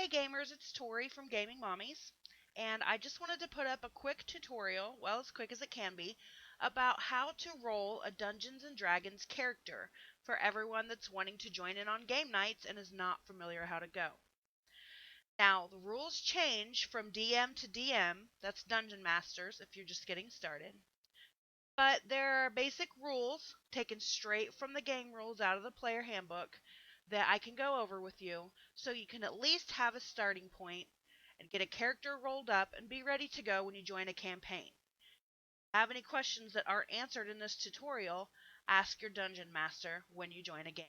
Hey gamers, it's Tori from Gaming Mommies, and I just wanted to put up a quick tutorial, well as quick as it can be, about how to roll a Dungeons & Dragons character for everyone that's wanting to join in on game nights and is not familiar how to go. Now, the rules change from DM to DM, that's Dungeon Masters if you're just getting started. But there are basic rules taken straight from the game rules out of the player handbook that I can go over with you so you can at least have a starting point and get a character rolled up and be ready to go when you join a campaign. If you have any questions that aren't answered in this tutorial, ask your dungeon master when you join a game.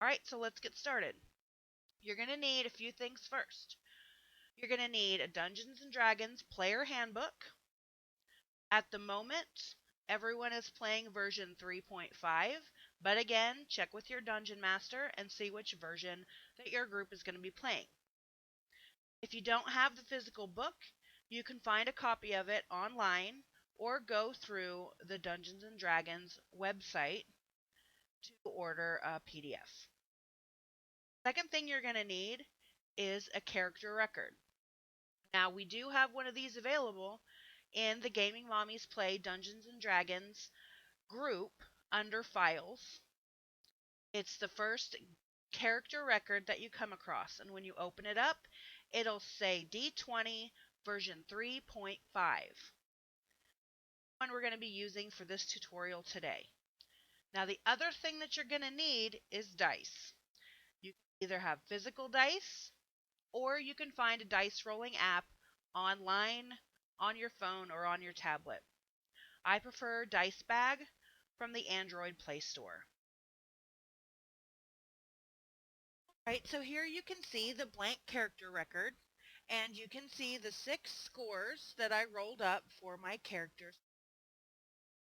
Alright, so let's get started. You're going to need a few things first. You're going to need a Dungeons & Dragons player handbook. At the moment, everyone is playing version 3.5, but again, check with your dungeon master and see which version that your group is going to be playing. If you don't have the physical book, you can find a copy of it online or go through the Dungeons & Dragons website to order a PDF. Second thing you're going to need is a character record. Now, we do have one of these available in the Gaming Mommies Play Dungeons & Dragons group under Files. It's the first character record that you come across, and when you open it up, it'll say D20 version 3.5. One we're going to be using for this tutorial today. Now, the other thing that you're going to need is dice. You can either have physical dice, or you can find a dice rolling app online, on your phone, or on your tablet. I prefer Dice Bag from the Android Play Store. Right, so here you can see the blank character record, and you can see the 6 scores that I rolled up for my characters.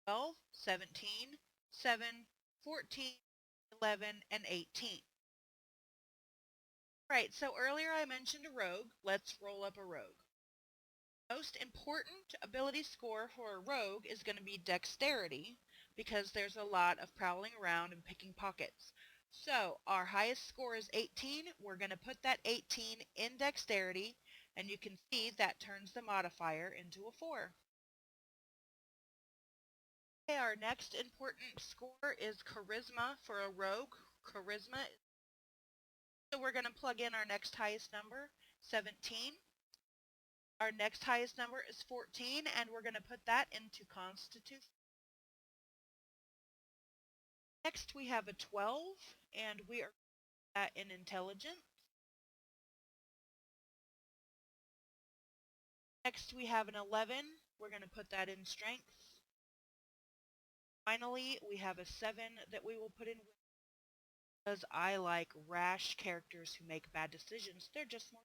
12, 17, 7, 14, 11, and 18. Right, so earlier I mentioned a rogue. Let's roll up a rogue. Most important ability score for a rogue is going to be dexterity, because there's a lot of prowling around and picking pockets. So our highest score is 18. We're going to put that 18 in dexterity, and you can see that turns the modifier into a 4. Okay, our next important score is charisma for a rogue. Charisma. So we're going to plug in our next highest number, 17. Our next highest number is 14, and we're going to put that into Constitution. Next, we have a 12, and we are at in Intelligence. Next, we have an 11. We're going to put that in Strength. Finally, we have a 7 that we will put in because I like rash characters who make bad decisions. They're just more.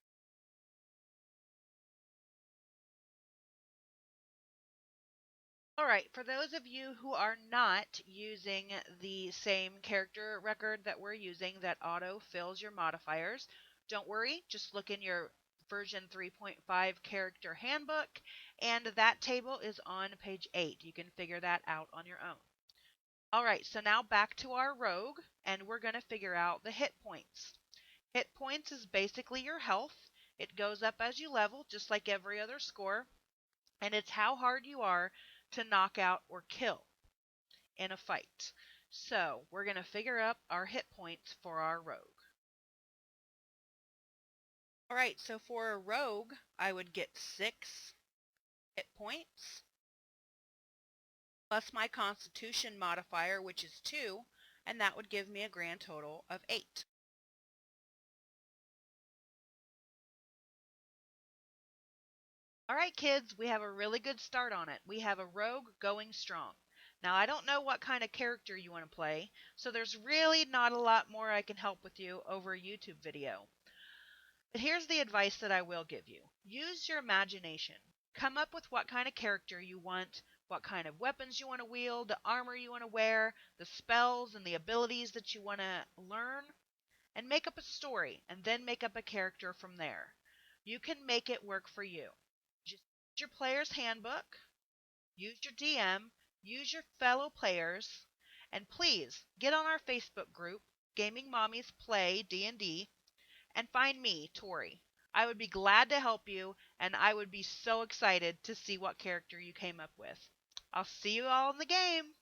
Alright, for those of you who are not using the same character record that we're using that auto-fills your modifiers, don't worry, just look in your version 3.5 character handbook, and that table is on page 8. You can figure that out on your own. Alright, so now back to our rogue, and we're going to figure out the hit points. Hit points is basically your health. It goes up as you level, just like every other score, and it's how hard you are to knock out or kill in a fight. So we're going to figure up our hit points for our rogue. Alright, so for a rogue, I would get 6 hit points, plus my constitution modifier, which is 2, and that would give me a grand total of 8. Alright kids, we have a really good start on it. We have a rogue going strong. Now I don't know what kind of character you want to play, so there's really not a lot more I can help with you over a YouTube video. But here's the advice that I will give you. Use your imagination. Come up with what kind of character you want, what kind of weapons you want to wield, the armor you want to wear, the spells and the abilities that you want to learn, and make up a story, and then make up a character from there. You can make it work for you. Just use your player's handbook, use your DM, use your fellow players, and please get on our Facebook group, Gaming Mommies Play D&D, and find me, Tori. I would be glad to help you, and I would be so excited to see what character you came up with. I'll see you all in the game.